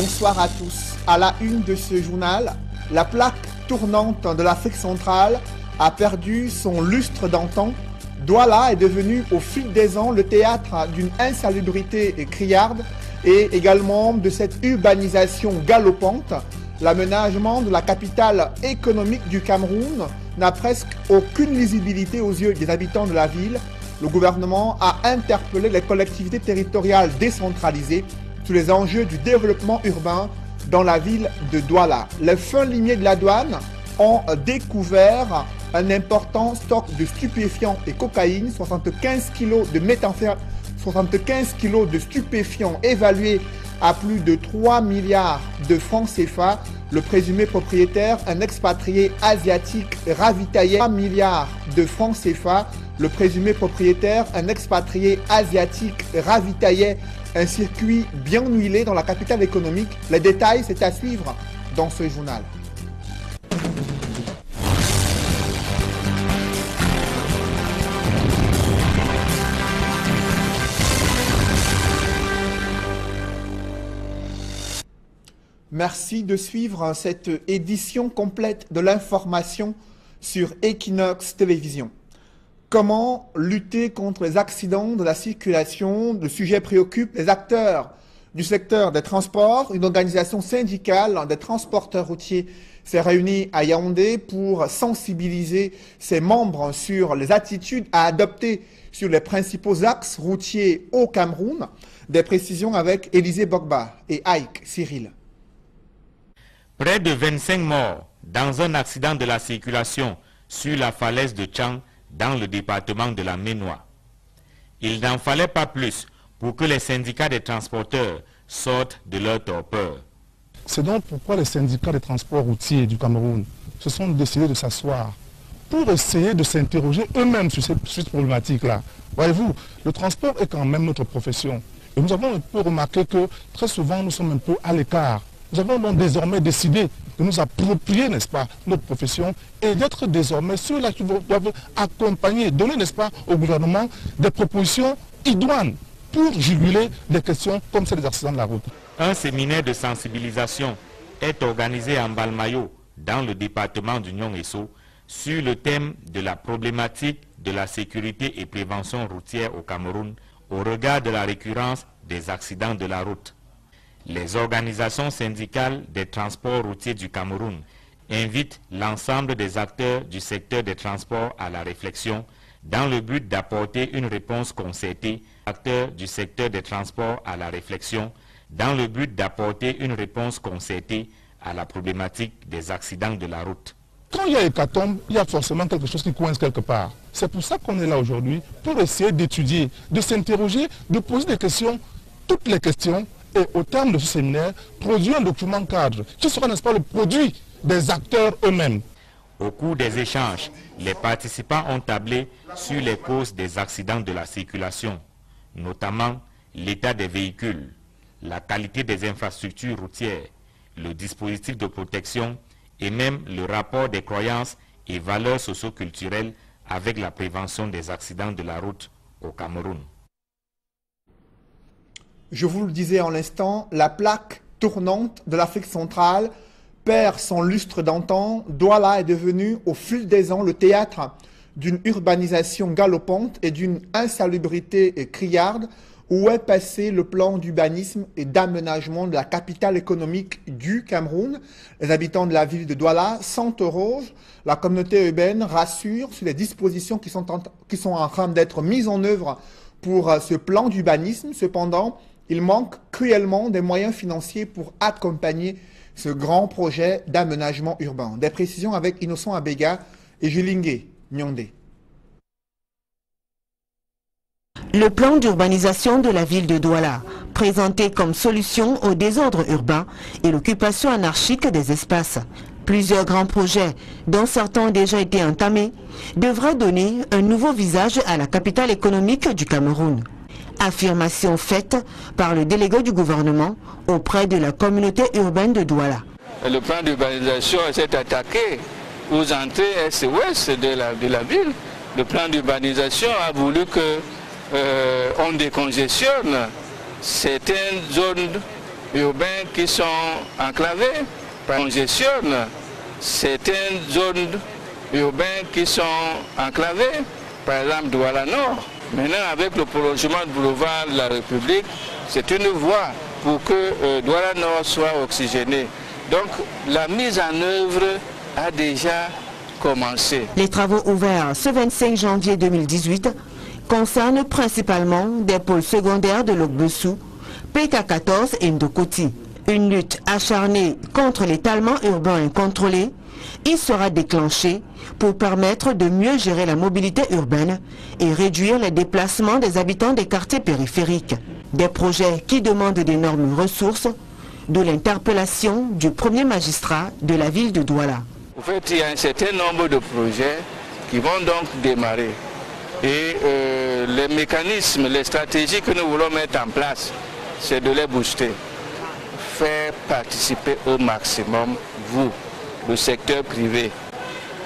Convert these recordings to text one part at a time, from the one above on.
Bonsoir à tous. À la une de ce journal, la plaque tournante de l'Afrique centrale a perdu son lustre d'antan. Douala est devenu au fil des ans le théâtre d'une insalubrité criarde et également de cette urbanisation galopante. L'aménagement de la capitale économique du Cameroun n'a presque aucune lisibilité aux yeux des habitants de la ville. Le gouvernement a interpellé les collectivités territoriales décentralisées sur les enjeux du développement urbain dans la ville de Douala. Les fins limiers de la douane ont découvert un important stock de stupéfiants et cocaïne, 75 kg de méthamphétamine, 75 kg de stupéfiants évalués à plus de 3 milliards de francs CFA. Le présumé propriétaire, un expatrié asiatique, ravitaillait 3 milliards de francs CFA. Le présumé propriétaire, un expatrié asiatique, ravitaillait un circuit bien huilé dans la capitale économique. Les détails, c'est à suivre dans ce journal. Merci de suivre cette édition complète de l'information sur Equinox Télévision. Comment lutter contre les accidents de la circulation? Le sujet préoccupe les acteurs du secteur des transports. Une organisation syndicale des transporteurs routiers s'est réunie à Yaoundé pour sensibiliser ses membres sur les attitudes à adopter sur les principaux axes routiers au Cameroun. Des précisions avec Élisée Bogba et Ike Cyril. Près de 25 morts dans un accident de la circulation sur la falaise de Tchang dans le département de la Ménois. Il n'en fallait pas plus pour que les syndicats des transporteurs sortent de leur torpeur. C'est donc pourquoi les syndicats des transports routiers du Cameroun se sont décidés de s'asseoir pour essayer de s'interroger eux-mêmes sur cette problématique-là. Voyez-vous, le transport est quand même notre profession. Et nous avons un peu remarqué que très souvent nous sommes un peu à l'écart. Nous avons donc désormais décidé de nous approprier, n'est-ce pas, notre profession et d'être désormais ceux-là qui doivent accompagner, donner, n'est-ce pas, au gouvernement des propositions idoines pour juguler des questions comme celle des accidents de la route. Un séminaire de sensibilisation est organisé en Balmayo, dans le département du Nyong-Esso, sur le thème de la problématique de la sécurité et prévention routière au Cameroun au regard de la récurrence des accidents de la route. Les organisations syndicales des transports routiers du Cameroun invitent l'ensemble des acteurs du secteur des transports à la réflexion dans le but d'apporter une réponse concertée acteurs du secteur des transports à la réflexion dans le but d'apporter une réponse concertée à la problématique des accidents de la route. Quand il y a hécatombe, il y a forcément quelque chose qui coince quelque part. C'est pour ça qu'on est là aujourd'hui, pour essayer d'étudier, de s'interroger, de poser des questions, toutes les questions, et au terme de ce séminaire, produire un document cadre qui sera, n'est-ce pas, le produit des acteurs eux-mêmes. Au cours des échanges, les participants ont tablé sur les causes des accidents de la circulation, notamment l'état des véhicules, la qualité des infrastructures routières, le dispositif de protection et même le rapport des croyances et valeurs socio-culturelles avec la prévention des accidents de la route au Cameroun. Je vous le disais en l'instant, la plaque tournante de l'Afrique centrale perd son lustre d'antan. Douala est devenu au fil des ans le théâtre d'une urbanisation galopante et d'une insalubrité criarde. Où est passé le plan d'urbanisme et d'aménagement de la capitale économique du Cameroun? Les habitants de la ville de Douala s'interrogent. La communauté urbaine rassure sur les dispositions qui sont en train d'être mises en œuvre pour ce plan d'urbanisme. Cependant, il manque cruellement des moyens financiers pour accompagner ce grand projet d'aménagement urbain. Des précisions avec Innocent Abega et Julingue Nyondé. Le plan d'urbanisation de la ville de Douala, présenté comme solution au désordre urbain et l'occupation anarchique des espaces. Plusieurs grands projets, dont certains ont déjà été entamés, devraient donner un nouveau visage à la capitale économique du Cameroun. Affirmation faite par le délégué du gouvernement auprès de la communauté urbaine de Douala. Le plan d'urbanisation s'est attaqué aux entrées est et ouest de la ville. Le plan d'urbanisation a voulu que on décongestionne certaines zones urbains qui sont enclavés. On gestionne certaines zones urbaines qui sont enclavées, par exemple Douala Nord. Maintenant, avec le prolongement du boulevard de la République, c'est une voie pour que Douala Nord soit oxygéné. Donc, la mise en œuvre a déjà commencé. Les travaux ouverts ce 25 janvier 2018 concernent principalement des pôles secondaires de Logbussou, PK14 et Ndokoti. Une lutte acharnée contre l'étalement urbain incontrôlé y sera déclenchée pour permettre de mieux gérer la mobilité urbaine et réduire les déplacements des habitants des quartiers périphériques. Des projets qui demandent d'énormes ressources, d'où l'interpellation du premier magistrat de la ville de Douala. En fait, il y a un certain nombre de projets qui vont donc démarrer. Et les mécanismes, les stratégies que nous voulons mettre en place, c'est de les booster. Faire participer au maximum, vous, le secteur privé.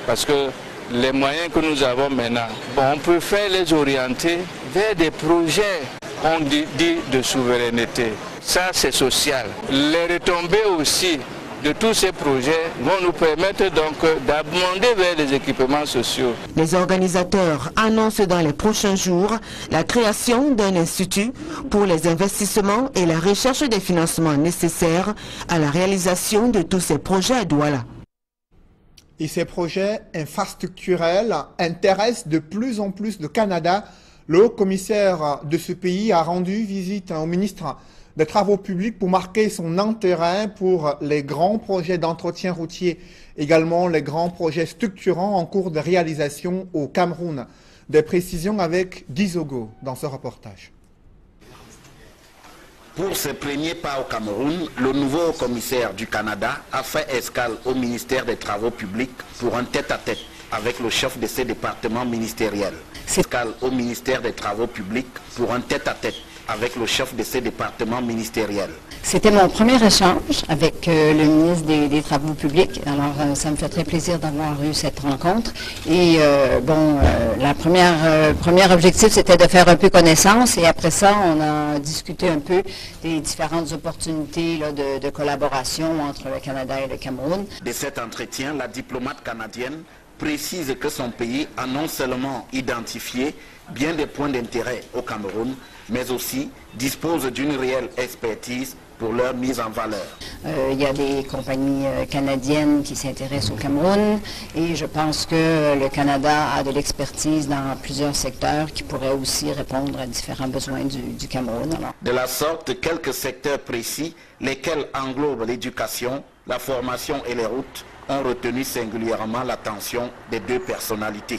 Parce que les moyens que nous avons maintenant, on peut faire les orienter vers des projets, on dit de souveraineté. Ça, c'est social. Les retombées aussi de tous ces projets vont nous permettre donc d'abonder vers les équipements sociaux. Les organisateurs annoncent dans les prochains jours la création d'un institut pour les investissements et la recherche des financements nécessaires à la réalisation de tous ces projets à Douala. Et ces projets infrastructurels intéressent de plus en plus le Canada. Le haut-commissaire de ce pays a rendu visite au ministre des Travaux publics pour marquer son intérêt pour les grands projets d'entretien routier, également les grands projets structurants en cours de réalisation au Cameroun. Des précisions avec Guy Zogo dans ce reportage. Pour ses premiers pas au Cameroun, le nouveau commissaire du Canada a fait escale au ministère des Travaux publics pour un tête-à-tête avec le chef de ses départements ministériels. Escale au ministère des Travaux publics pour un tête-à-tête avec le chef de ses départements ministériels. C'était mon premier échange avec le ministre des Travaux publics. Alors, ça me fait très plaisir d'avoir eu cette rencontre. Et la premier objectif, c'était de faire un peu connaissance. Et après ça, on a discuté un peu des différentes opportunités là, de collaboration entre le Canada et le Cameroun. De cet entretien, la diplomate canadienne précise que son pays a non seulement identifié bien des points d'intérêt au Cameroun, mais aussi dispose d'une réelle expertise pour leur mise en valeur. Il y a des compagnies canadiennes qui s'intéressent au Cameroun et je pense que le Canada a de l'expertise dans plusieurs secteurs qui pourraient aussi répondre à différents besoins du Cameroun. Alors. De la sorte, quelques secteurs précis, lesquels englobent l'éducation, la formation et les routes, ont retenu singulièrement l'attention des deux personnalités.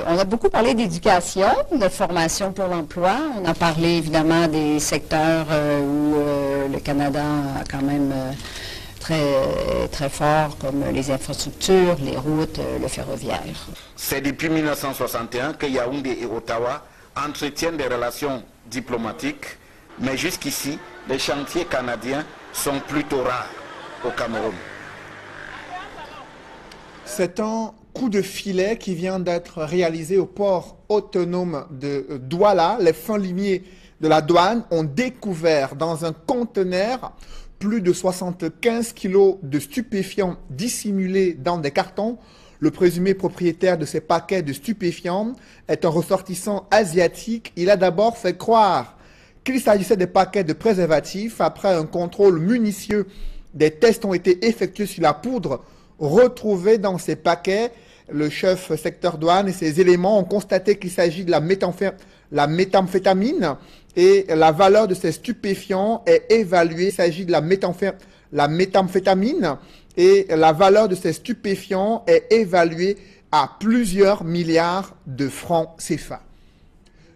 On a beaucoup parlé d'éducation, de formation pour l'emploi. On a parlé évidemment des secteurs où le Canada a quand même très fort, comme les infrastructures, les routes, le ferroviaire. C'est depuis 1961 que Yaoundé et Ottawa entretiennent des relations diplomatiques, mais jusqu'ici, les chantiers canadiens sont plutôt rares au Cameroun. C'est un coup de filet qui vient d'être réalisé au port autonome de Douala. Les fins limiers de la douane ont découvert dans un conteneur plus de 75 kilos de stupéfiants dissimulés dans des cartons. Le présumé propriétaire de ces paquets de stupéfiants est un ressortissant asiatique. Il a d'abord fait croire qu'il s'agissait des paquets de préservatifs. Après un contrôle minutieux, des tests ont été effectués sur la poudre retrouvés dans ces paquets. Le chef secteur douane et ses éléments ont constaté qu'il s'agit de la méthamphétamine et la valeur de ces stupéfiants est évaluée. Il s'agit de la méthamphétamine et la valeur de ces stupéfiants est évaluée à plusieurs milliards de francs CFA.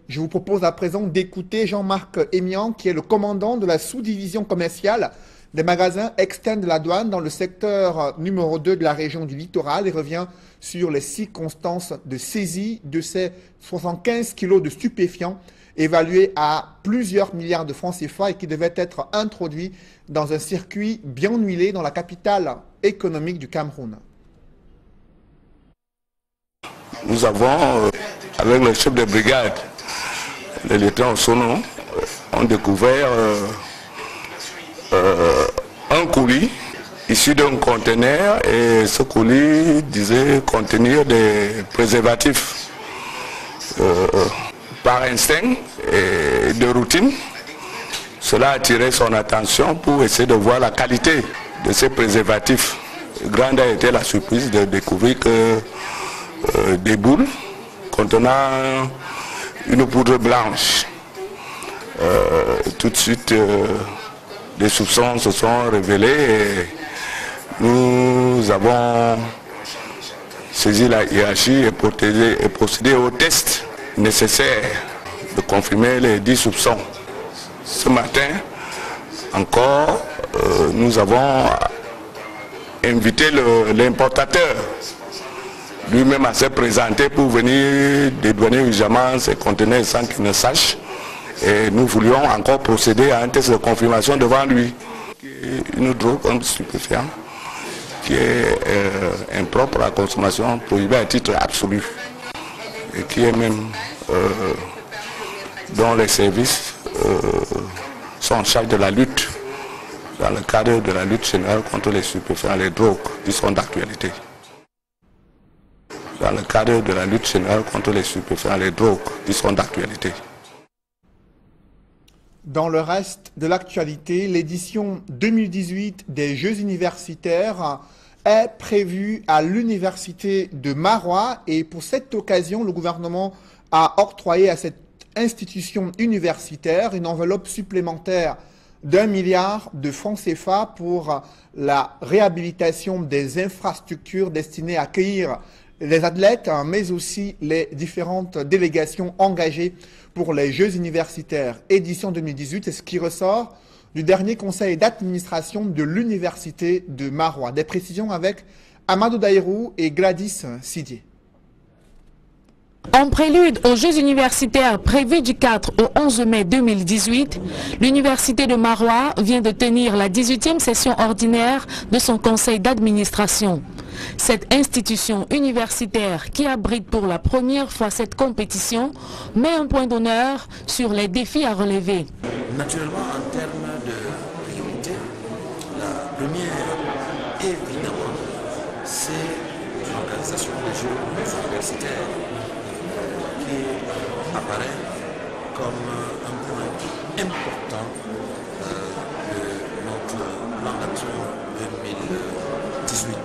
Je vous propose à présent d'écouter Jean-Marc Émian, qui est le commandant de la sous-division commerciale des magasins externes de la douane dans le secteur numéro 2 de la région du littoral. Il revient sur les circonstances de saisie de ces 75 kilos de stupéfiants évalués à plusieurs milliards de francs CFA et qui devaient être introduits dans un circuit bien huilé dans la capitale économique du Cameroun. Nous avons, avec le chef de brigade, le lieutenant Sono, on a découvert un colis issu d'un conteneur, et ce colis disait contenir des préservatifs. Par instinct et de routine, cela a attiré son attention pour essayer de voir la qualité de ces préservatifs. Grande a été la surprise de découvrir que des boules contenant une poudre blanche. Tout de suite, des soupçons se sont révélés et nous avons saisi la hiérarchie et procédé au test nécessaire de confirmer les 10 soupçons. Ce matin, encore, nous avons invité l'importateur lui-même à se présenter pour venir dédouaner urgemment ces conteneurs sans qu'il ne sache. Et nous voulions encore procéder à un test de confirmation devant lui. Une drogue, un stupéfiant, qui est impropre à la consommation, prohibée à titre absolu, et qui est même dont les services sont en charge de la lutte, dans le cadre de la lutte générale contre les stupéfiants et les drogues qui sont d'actualité. Dans le cadre de la lutte générale contre les stupéfiants et les drogues qui sont d'actualité. Dans le reste de l'actualité, l'édition 2018 des Jeux universitaires est prévue à l'université de Marois, et pour cette occasion, le gouvernement a octroyé à cette institution universitaire une enveloppe supplémentaire d'1 milliard de francs CFA pour la réhabilitation des infrastructures destinées à accueillir les athlètes, mais aussi les différentes délégations engagées pour les Jeux universitaires édition 2018. C'est ce qui ressort du dernier conseil d'administration de l'université de Marois. Des précisions avec Amadou Daïrou et Gladys Sidier. En prélude aux Jeux universitaires prévus du 4 au 11 mai 2018, l'université de Marois vient de tenir la 18e session ordinaire de son conseil d'administration. Cette institution universitaire qui abrite pour la première fois cette compétition met un point d'honneur sur les défis à relever. Naturellement, en termes de priorité, la première, évidemment, c'est l'organisation des Jeux universitaires qui apparaît comme un point important de notre plan d'action 2018.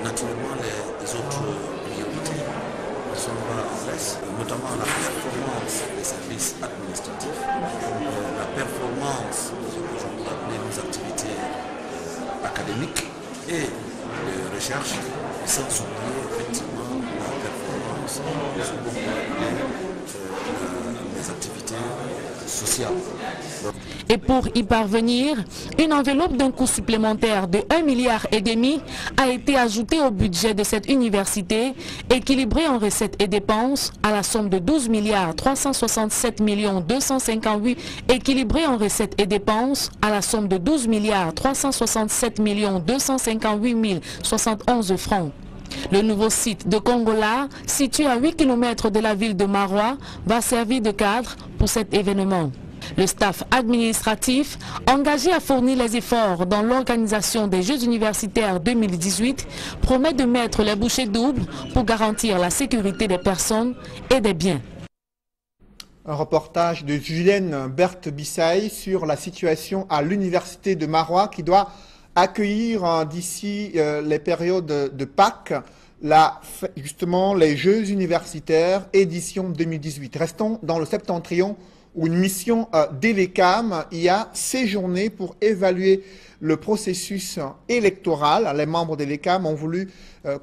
Naturellement, les autres priorités ne sont pas en place, notamment la performance des services administratifs, la performance de ce que j'en appelle nos activités académiques et de recherche, sans oublier effectivement la performance de ce qu'on appelle les activités sociales. Et pour y parvenir, une enveloppe d'un coût supplémentaire de 1,5 milliard a été ajoutée au budget de cette université, équilibrée en recettes et dépenses à la somme de 12 367 258, équilibrée en recettes et dépenses à la somme de 12 367 258 071 francs. Le nouveau site de Kongola, situé à 8 km de la ville de Marois, va servir de cadre pour cet événement. Le staff administratif, engagé à fournir les efforts dans l'organisation des Jeux universitaires 2018, promet de mettre les bouchées doubles pour garantir la sécurité des personnes et des biens. Un reportage de Julienne Berthe-Bissaï sur la situation à l'université de Marois qui doit accueillir d'ici les périodes de Pâques justement les Jeux universitaires édition 2018. Restons dans le septentrion où une mission d'Elecam y a séjourné pour évaluer le processus électoral. Les membres d'Elecam ont voulu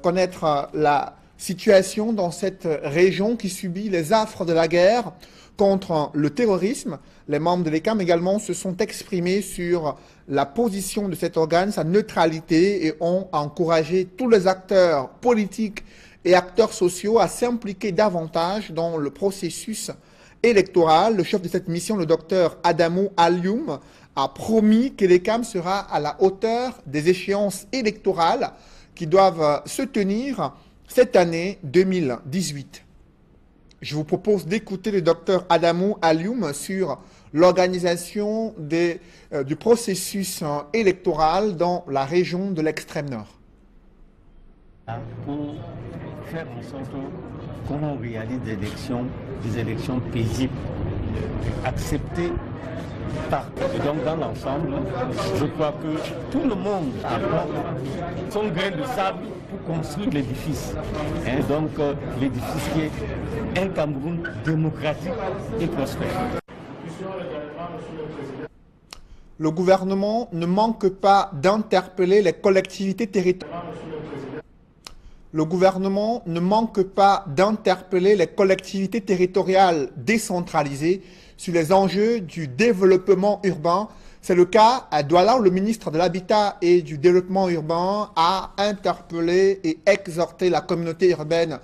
connaître la situation dans cette région qui subit les affres de la guerre contre le terrorisme. Les membres de l'ECAM également se sont exprimés sur la position de cet organe, sa neutralité, et ont encouragé tous les acteurs politiques et acteurs sociaux à s'impliquer davantage dans le processus électoral. Le chef de cette mission, le docteur Adamou Alioum, a promis que l'ECAM sera à la hauteur des échéances électorales qui doivent se tenir cette année 2018. je vous propose d'écouter le docteur Adamou Alioum sur l'organisation du processus électoral dans la région de l'extrême nord. Pour faire en sorte qu'on réalise des élections paisibles, acceptées par. Et donc dans l'ensemble, je crois que tout le monde apporte son grain de sable pour construire l'édifice. Donc l'édifice qui est un Cameroun démocratique et prospère. Le gouvernement ne manque pas d'interpeller les collectivités territoriales. Le gouvernement ne manque pas d'interpeller les collectivités territoriales décentralisées sur les enjeux du développement urbain. C'est le cas à Douala où le ministre de l'Habitat et du Développement urbain a interpellé et exhorté la communauté urbaine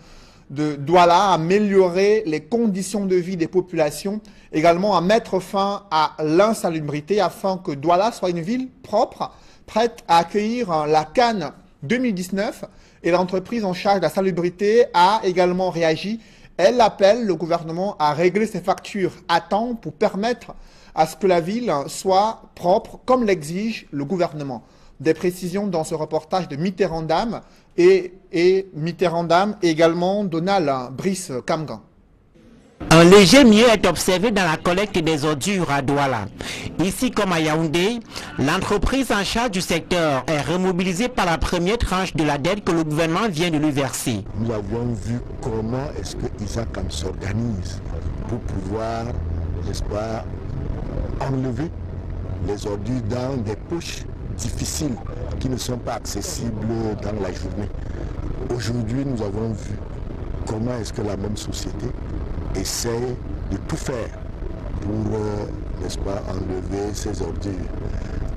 de Douala à améliorer les conditions de vie des populations, également à mettre fin à l'insalubrité afin que Douala soit une ville propre, prête à accueillir la Cannes 2019. Et l'entreprise en charge de la salubrité a également réagi. Elle appelle le gouvernement à régler ses factures à temps pour permettre à ce que la ville soit propre comme l'exige le gouvernement. Des précisions dans ce reportage de Mitterrandam et Mitterrandam et également Donald Brice Kamgan. Un léger mieux est observé dans la collecte des ordures à Douala. Ici comme à Yaoundé, l'entreprise en charge du secteur est remobilisée par la première tranche de la dette que le gouvernement vient de lui verser. Nous avons vu comment est-ce que Isacam s'organise pour pouvoir, n'est-ce pas, enlever les ordures dans des poches difficiles qui ne sont pas accessibles dans la journée. Aujourd'hui, nous avons vu comment est-ce que la même société essaie de tout faire pour, n'est-ce pas, enlever ces ordures.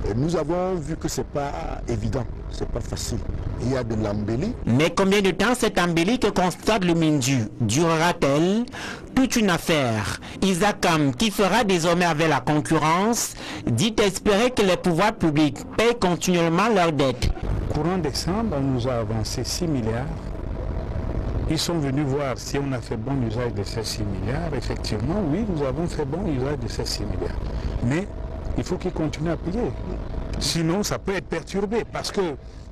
Et nous avons vu que ce n'est pas évident, ce n'est pas facile. Il y a de l'embellie. Mais combien de temps cette embellie que constate le Mindu durera-t-elle? Toute une affaire. Isacam, qui fera désormais avec la concurrence, dit espérer que les pouvoirs publics paient continuellement leurs dettes. Courant décembre, on nous a avancé 6 milliards. Ils sont venus voir si on a fait bon usage de ces 6 milliards. Effectivement, oui, nous avons fait bon usage de ces 6 milliards. Mais il faut qu'ils continuent à payer. Sinon, ça peut être perturbé. Parce que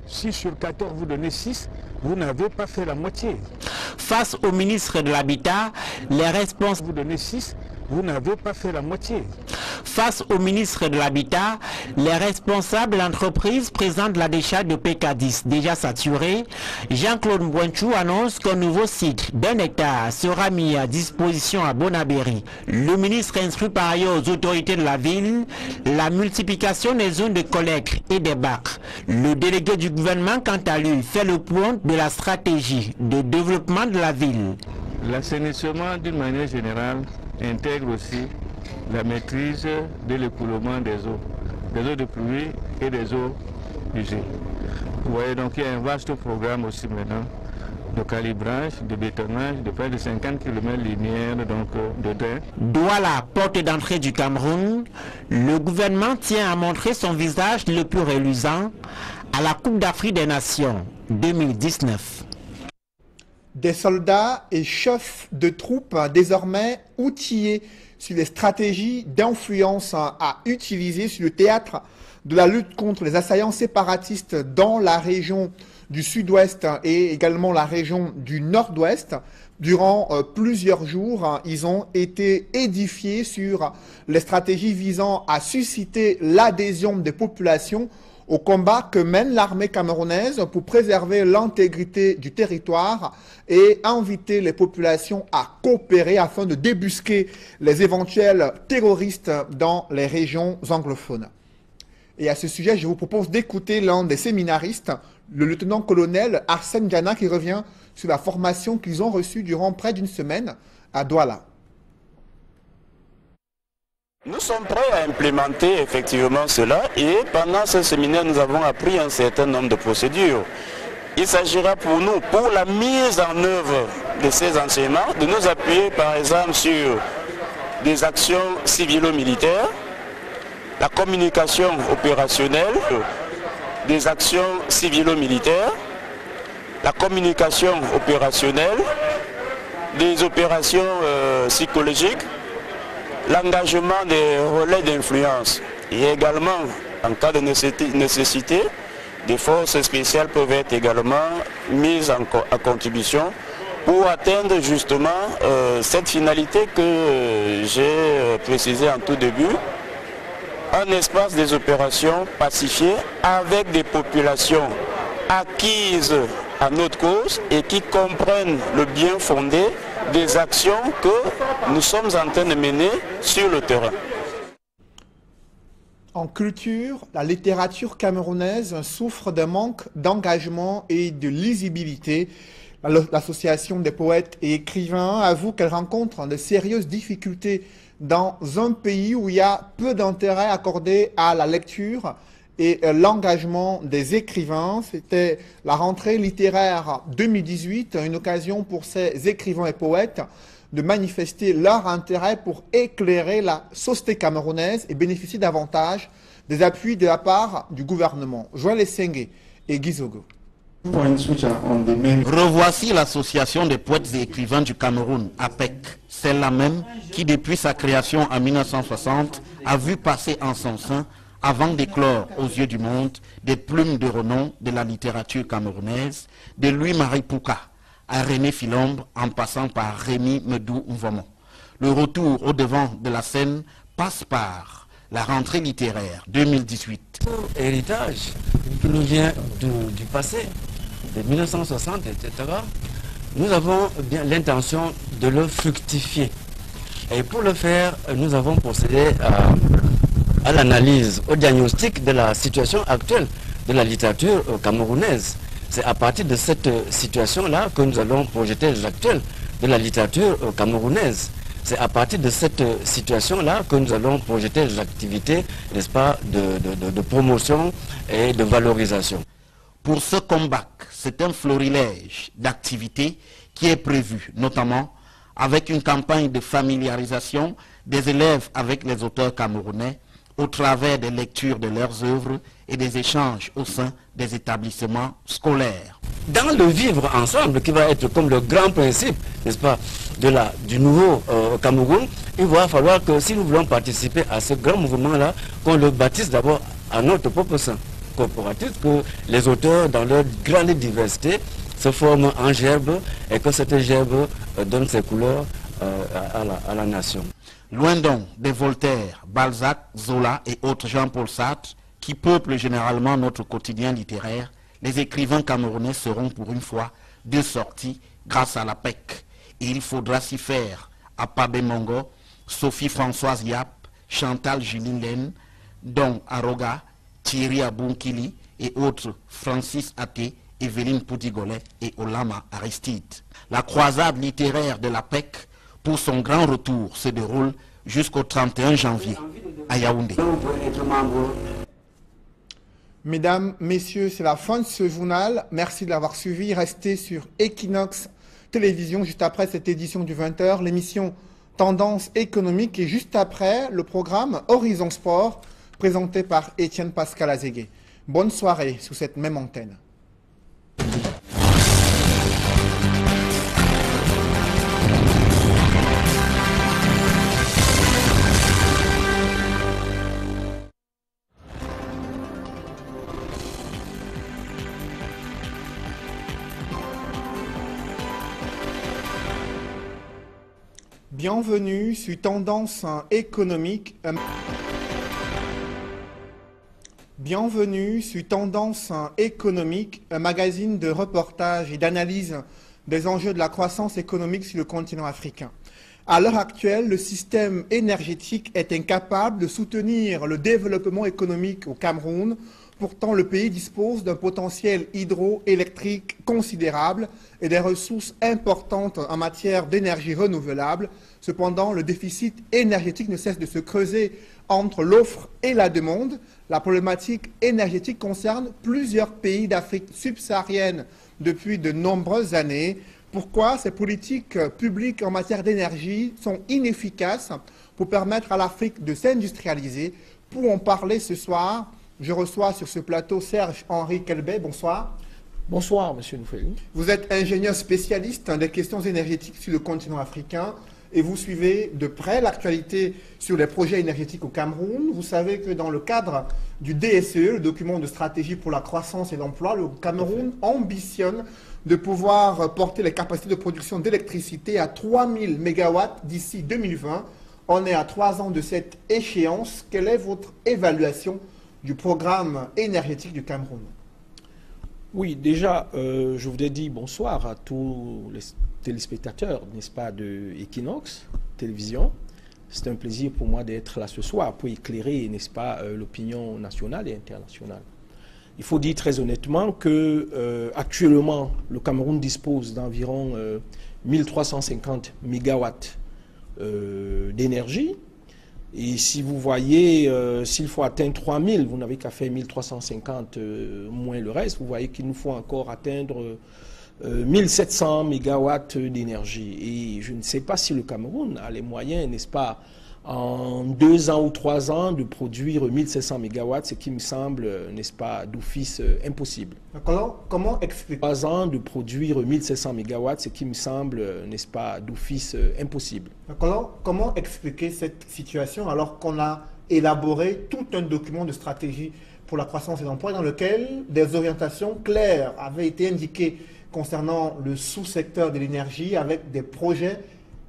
si sur 14 vous donnez 6, vous n'avez pas fait la moitié. Face au ministre de l'Habitat, les responsables... Vous donnez 6, vous n'avez pas fait la moitié. Face au ministre de l'Habitat, les responsables de l'entreprise présentent la décharge de PK10 déjà saturée. Jean-Claude Mbouenchou annonce qu'un nouveau site d'un hectare sera mis à disposition à Bonabéry. Le ministre instruit par ailleurs aux autorités de la ville la multiplication des zones de collecte et des bacs. Le délégué du gouvernement, quant à lui, fait le point de la stratégie de développement de la ville. L'assainissement, d'une manière générale, intègre aussi la maîtrise de l'écoulement des eaux de pluie et des eaux usées. Vous voyez, donc il y a un vaste programme aussi maintenant de calibrage, de bétonnage, de près de 50 km linéaires de drain. Douala, porte d'entrée du Cameroun, le gouvernement tient à montrer son visage le plus reluisant à la Coupe d'Afrique des Nations 2019. Des soldats et chefs de troupes désormais outillés sur les stratégies d'influence à utiliser sur le théâtre de la lutte contre les assaillants séparatistes dans la région du sud-ouest et également la région du nord-ouest. Durant plusieurs jours, ils ont été édifiés sur les stratégies visant à susciter l'adhésion des populations au combat que mène l'armée camerounaise pour préserver l'intégrité du territoire et inviter les populations à coopérer afin de débusquer les éventuels terroristes dans les régions anglophones. Et à ce sujet, je vous propose d'écouter l'un des séminaristes, le lieutenant-colonel Arsène Diana, qui revient sur la formation qu'ils ont reçue durant près d'une semaine à Douala. Nous sommes prêts à implémenter effectivement cela et pendant ce séminaire, nous avons appris un certain nombre de procédures. Il s'agira pour nous, pour la mise en œuvre de ces enseignements, de nous appuyer par exemple sur des actions civilo-militaires, la communication opérationnelle, des actions civilo-militaires, la communication opérationnelle, des opérations psychologiques, l'engagement des relais d'influence et également, en cas de nécessité, des forces spéciales peuvent être également mises à contribution pour atteindre justement cette finalité que j'ai précisée en tout début, un espace des opérations pacifiées avec des populations acquises à notre cause et qui comprennent le bien fondé des actions que nous sommes en train de mener sur le terrain. En culture, la littérature camerounaise souffre d'un manque d'engagement et de lisibilité. L'association des poètes et écrivains avoue qu'elle rencontre de sérieuses difficultés dans un pays où il y a peu d'intérêt accordé à la lecture et l'engagement des écrivains. C'était la rentrée littéraire 2018, une occasion pour ces écrivains et poètes de manifester leur intérêt pour éclairer la société camerounaise et bénéficier davantage des appuis de la part du gouvernement. Joël Essenge et Gizogo. Revoici l'association des poètes et écrivains du Cameroun, APEC, celle-là même qui depuis sa création en 1960 a vu passer en son sein, avant d'éclore aux yeux du monde, des plumes de renom de la littérature camerounaise, de Louis-Marie Pouka à René Philombre, en passant par Rémi Medou Mvomo. Le retour au devant de la scène passe par la rentrée littéraire 2018. Héritage qui nous vient du passé, de 1960, etc., nous avons bien l'intention de le fructifier. Et pour le faire, nous avons procédé à l'analyse, au diagnostic de la situation actuelle de la littérature camerounaise. C'est à partir de cette situation-là que nous allons projeter l'actuel de la littérature camerounaise. C'est à partir de cette situation-là que nous allons projeter l'activité, n'est-ce pas, de promotion et de valorisation. Pour ce comeback, c'est un florilège d'activités qui est prévu, notamment avec une campagne de familiarisation des élèves avec les auteurs camerounais au travers des lectures de leurs œuvres et des échanges au sein des établissements scolaires. Dans le vivre ensemble, qui va être comme le grand principe, n'est-ce pas, du nouveau Cameroun, il va falloir que si nous voulons participer à ce grand mouvement-là, qu'on le bâtisse d'abord à notre propre sein corporatif, que les auteurs, dans leur grande diversité, se forment en gerbe et que cette gerbe donne ses couleurs à la nation. Loin donc des Voltaire, Balzac, Zola et autres Jean-Paul Sartre qui peuplent généralement notre quotidien littéraire, les écrivains camerounais seront pour une fois de sortie grâce à la PEC. Et il faudra s'y faire à Pabé Mongo, Sophie Françoise Yap, Chantal Juline Laine, Don Aroga, Thierry Abounkili et autres Francis Até, Evelyne Poudigolet et Olama Aristide. La croisade littéraire de la PEC pour son grand retour se déroule jusqu'au 31 janvier à Yaoundé. Mesdames, messieurs, c'est la fin de ce journal. Merci de l'avoir suivi. Restez sur Equinox Télévision juste après cette édition du 20h, l'émission Tendance économique et juste après le programme Horizon Sport présenté par Étienne Pascal Azégué. Bonne soirée sous cette même antenne. Bienvenue sur Tendance économique. Bienvenue sur Tendance économique, un magazine de reportage et d'analyse des enjeux de la croissance économique sur le continent africain. À l'heure actuelle, le système énergétique est incapable de soutenir le développement économique au Cameroun. Pourtant, le pays dispose d'un potentiel hydroélectrique considérable et des ressources importantes en matière d'énergie renouvelable. Cependant, le déficit énergétique ne cesse de se creuser entre l'offre et la demande. La problématique énergétique concerne plusieurs pays d'Afrique subsaharienne depuis de nombreuses années. Pourquoi ces politiques publiques en matière d'énergie sont inefficaces pour permettre à l'Afrique de s'industrialiser? Pour en parler ce soir, je reçois sur ce plateau Serge-Henri Kelbet. Bonsoir. Bonsoir, Monsieur Noufeli. Vous êtes ingénieur spécialiste des questions énergétiques sur le continent africain et vous suivez de près l'actualité sur les projets énergétiques au Cameroun. Vous savez que dans le cadre du DSE, le document de stratégie pour la croissance et l'emploi, le Cameroun ambitionne de pouvoir porter les capacités de production d'électricité à 3000 MW d'ici 2020. On est à 3 ans de cette échéance. Quelle est votre évaluation du programme énergétique du Cameroun? Oui, déjà, je voudrais dire bonsoir à tous les téléspectateurs, n'est-ce pas, de Equinox Télévision. C'est un plaisir pour moi d'être là ce soir pour éclairer, n'est-ce pas, l'opinion nationale et internationale. Il faut dire très honnêtement que actuellement, le Cameroun dispose d'environ 1350 MW d'énergie. Et si vous voyez, s'il faut atteindre 3000, vous n'avez qu'à faire 1350 moins le reste. Vous voyez qu'il nous faut encore atteindre 1700 MW d'énergie. Et je ne sais pas si le Cameroun a les moyens, n'est-ce pas, en 2 ans ou 3 ans de produire 1700 MW, ce qui me semble, n'est-ce pas, d'office impossible. Comment expliquer 3 ans de produire 1700 MW, ce qui me semble, n'est-ce pas, d'office impossible. Comment expliquer cette situation alors qu'on a élaboré tout un document de stratégie pour la croissance et l'emploi dans lequel des orientations claires avaient été indiquées concernant le sous-secteur de l'énergie avec des projets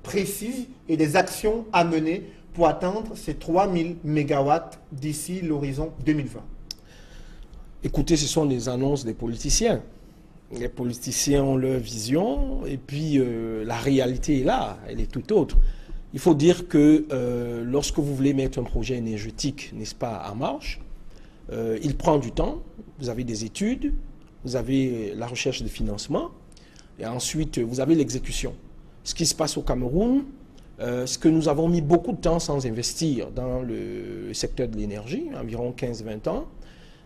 précis et des actions à mener pour atteindre ces 3000 MW d'ici l'horizon 2020? Écoutez, ce sont des annonces des politiciens. Les politiciens ont leur vision et puis la réalité est là, elle est tout autre. Il faut dire que lorsque vous voulez mettre un projet énergétique, n'est-ce pas, en marche, il prend du temps. Vous avez des études, vous avez la recherche de financement et ensuite vous avez l'exécution. Ce qui se passe au Cameroun, c'est que nous avons mis beaucoup de temps sans investir dans le secteur de l'énergie, environ 15-20 ans.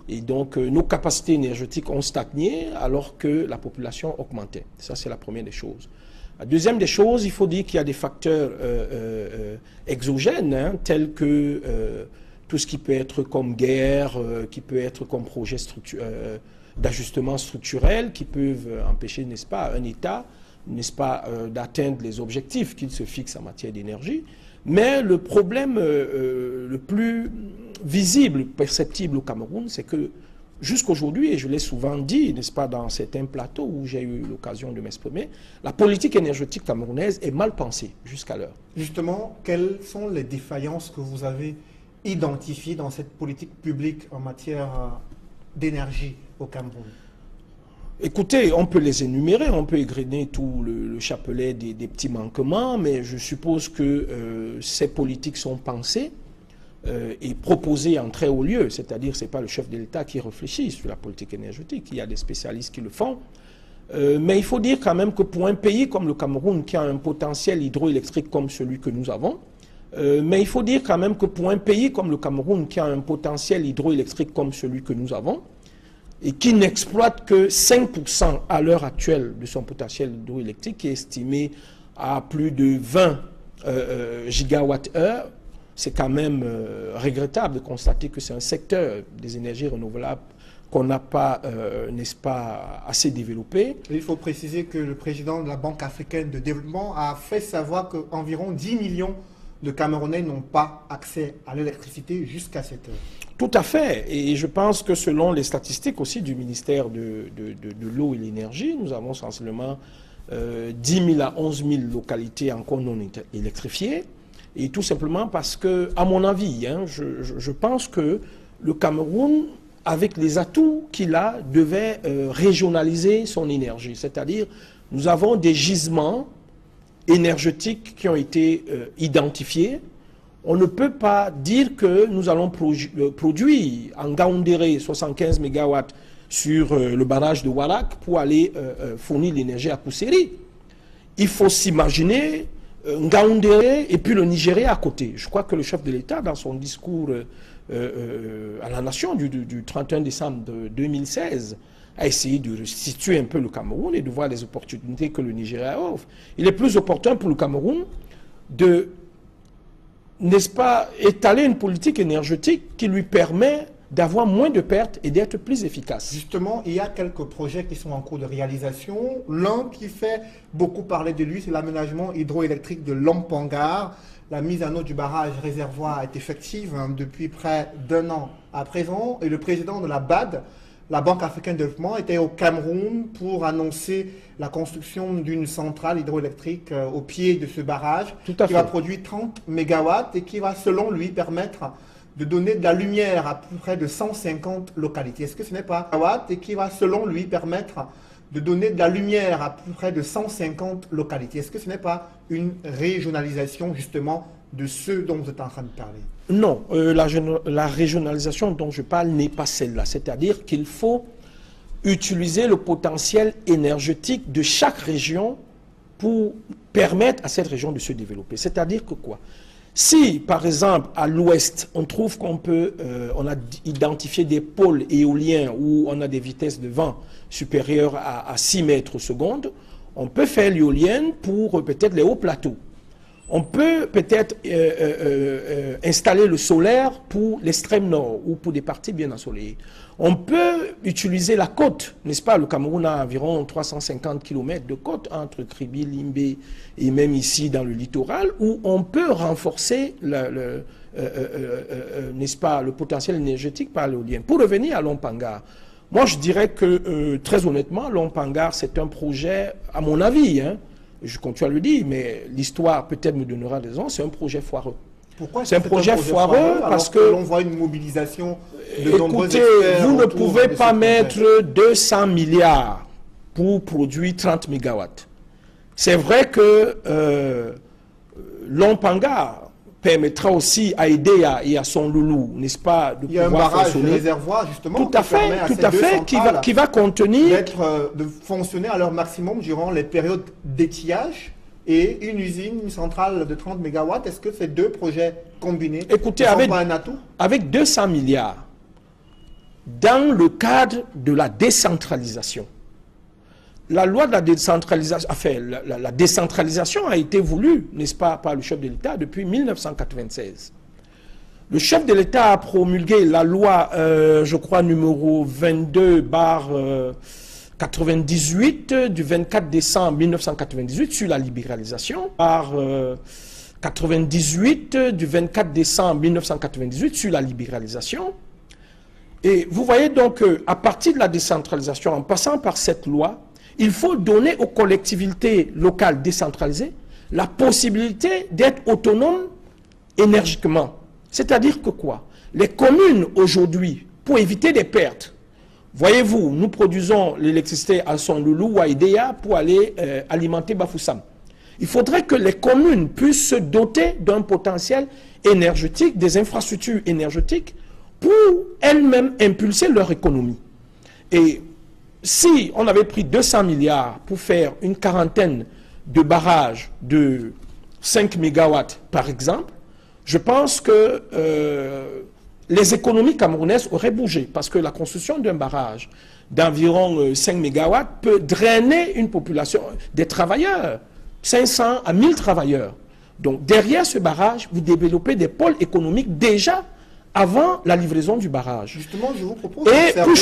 Et donc, nos capacités énergétiques ont stagné alors que la population augmentait. Ça, c'est la première des choses. La deuxième des choses, il faut dire qu'il y a des facteurs exogènes, hein, tels que tout ce qui peut être comme guerre, qui peut être comme projet d'ajustement structurel, qui peuvent empêcher, n'est-ce pas, un État, n'est-ce pas, d'atteindre les objectifs qu'il se fixe en matière d'énergie. Mais le problème le plus visible, perceptible au Cameroun, c'est que jusqu'aujourd'hui, et je l'ai souvent dit, n'est-ce pas, dans certains plateaux où j'ai eu l'occasion de m'exprimer, la politique énergétique camerounaise est mal pensée jusqu'à l'heure. Justement, quelles sont les défaillances que vous avez identifiées dans cette politique publique en matière d'énergie au Cameroun? Écoutez, on peut les énumérer, on peut égrener tout le chapelet des petits manquements, mais je suppose que ces politiques sont pensées et proposées en très haut lieu, c'est-à-dire que ce n'est pas le chef de l'État qui réfléchit sur la politique énergétique, il y a des spécialistes qui le font. Mais il faut dire quand même que pour un pays comme le Cameroun, qui a un potentiel hydroélectrique comme celui que nous avons, mais il faut dire quand même que pour un pays comme le Cameroun, qui a un potentiel hydroélectrique comme celui que nous avons, et qui n'exploite que 5% à l'heure actuelle de son potentiel hydroélectrique, qui est estimé à plus de 20 gigawattheures, c'est quand même regrettable de constater que c'est un secteur des énergies renouvelables qu'on n'a pas, n'est-ce pas, assez développé. Il faut préciser que le président de la Banque africaine de développement a fait savoir qu'environ 10 millions de Camerounais n'ont pas accès à l'électricité jusqu'à cette heure. Tout à fait. Et je pense que selon les statistiques aussi du ministère de l'eau et l'énergie, nous avons sensiblement 10 000 à 11 000 localités encore non électrifiées. Et tout simplement parce que, à mon avis, hein, je pense que le Cameroun, avec les atouts qu'il a, devait régionaliser son énergie. C'est-à-dire, nous avons des gisements énergétiques qui ont été identifiés. On ne peut pas dire que nous allons produire en Gaoundéré 75 MW sur le barrage de Warak pour aller fournir l'énergie à Kousséri. Il faut s'imaginer Gaoundéré et puis le Nigeria à côté. Je crois que le chef de l'État, dans son discours à la nation du 31 décembre 2016, a essayé de restituer un peu le Cameroun et de voir les opportunités que le Nigeria offre. Il est plus opportun pour le Cameroun de, n'est-ce pas, étaler une politique énergétique qui lui permet d'avoir moins de pertes et d'être plus efficace. Justement, il y a quelques projets qui sont en cours de réalisation. L'un qui fait beaucoup parler de lui, c'est l'aménagement hydroélectrique de Lompangar. La mise en eau du barrage réservoir est effective depuis près d'1 an à présent. Et le président de la BAD, la Banque africaine de développement, était au Cameroun pour annoncer la construction d'une centrale hydroélectrique au pied de ce barrage qui va produire 30 mégawatts et qui va, selon lui, permettre de donner de la lumière à peu près de 150 localités. Est-ce que ce n'est pas et qui va, selon lui, permettre de donner de la lumière à peu près de 150 localités? Est-ce que ce n'est pas une régionalisation, justement, de ce dont vous êtes en train de parler? Non, la régionalisation dont je parle n'est pas celle-là. C'est-à-dire qu'il faut utiliser le potentiel énergétique de chaque région pour permettre à cette région de se développer. C'est-à-dire que quoi? Si, par exemple, à l'ouest, on trouve qu'on peut, on a identifié des pôles éoliens où on a des vitesses de vent supérieures à 6 mètres secondes, on peut faire l'éolienne pour peut-être les hauts plateaux. On peut peut-être installer le solaire pour l'extrême nord ou pour des parties bien ensoleillées. On peut utiliser la côte, n'est-ce pas? Le Cameroun a environ 350 km de côte entre Kribi, Limbé et même ici dans le littoral, où on peut renforcer n'est-ce pas, le potentiel énergétique par l'éolien. Pour revenir à Lompangar, moi je dirais que très honnêtement, Lompangar c'est un projet, à mon avis, je continue à le dire, mais l'histoire peut-être me donnera raison, c'est un projet foireux. Pourquoi c'est un projet foireux? Parce que l'on voit une mobilisation de nombreux experts. Écoutez, vous ne pouvez pas mettre 200 milliards pour produire 30 mégawatts. C'est vrai que Lompangar permettra aussi à Edea et à son loulou, n'est-ce pas, de pouvoir fonctionner. Il y a un barrage de réservoir, justement, tout à fait, qui va contenir... de fonctionner à leur maximum durant les périodes d'étiage. Et une usine, une centrale de 30 mégawatts, est-ce que ces deux projets combinés écoutez, avec 200 milliards, dans le cadre de la décentralisation, la loi de la décentralisation, enfin, la décentralisation a été voulue, n'est-ce pas, par le chef de l'État depuis 1996. Le chef de l'État a promulgué la loi, je crois, numéro 22/98 du 24 décembre 1998 sur la libéralisation, par 98 du 24 décembre 1998 sur la libéralisation. Et vous voyez donc qu'à partir de la décentralisation, en passant par cette loi, il faut donner aux collectivités locales décentralisées la possibilité d'être autonomes énergiquement. C'est-à-dire que quoi? Les communes aujourd'hui, pour éviter des pertes, voyez-vous, nous produisons l'électricité à Son Loulou ou à Edea pour aller alimenter Bafoussam. Il faudrait que les communes puissent se doter d'un potentiel énergétique, des infrastructures énergétiques, pour elles-mêmes impulser leur économie. Et si on avait pris 200 milliards pour faire une quarantaine de barrages de 5 mégawatts, par exemple, je pense que les économies camerounaises auraient bougé, parce que la construction d'un barrage d'environ 5 mégawatts peut drainer une population, des travailleurs, 500 à 1000 travailleurs. Donc derrière ce barrage, vous développez des pôles économiques déjà avant la livraison du barrage. Justement, je vous propose et pour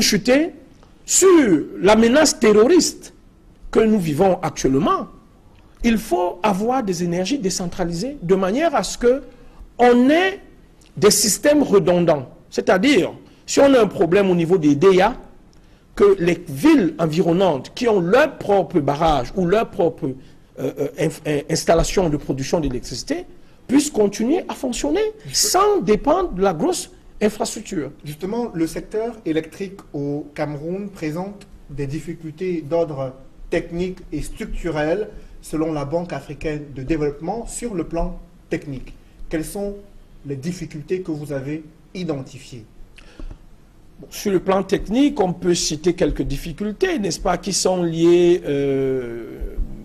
chuter sur la menace terroriste que nous vivons actuellement, il faut avoir des énergies décentralisées de manière à ce qu'on ait des systèmes redondants. C'est-à-dire, si on a un problème au niveau des DEA, que les villes environnantes qui ont leur propre barrage ou leur propre installation de production d'électricité puissent continuer à fonctionner sans dépendre de la grosse infrastructure. Justement, le secteur électrique au Cameroun présente des difficultés d'ordre technique et structurel selon la Banque africaine de développement sur le plan technique. Quelles sont les difficultés que vous avez identifiées? Sur le plan technique, on peut citer quelques difficultés, n'est-ce pas, qui sont liées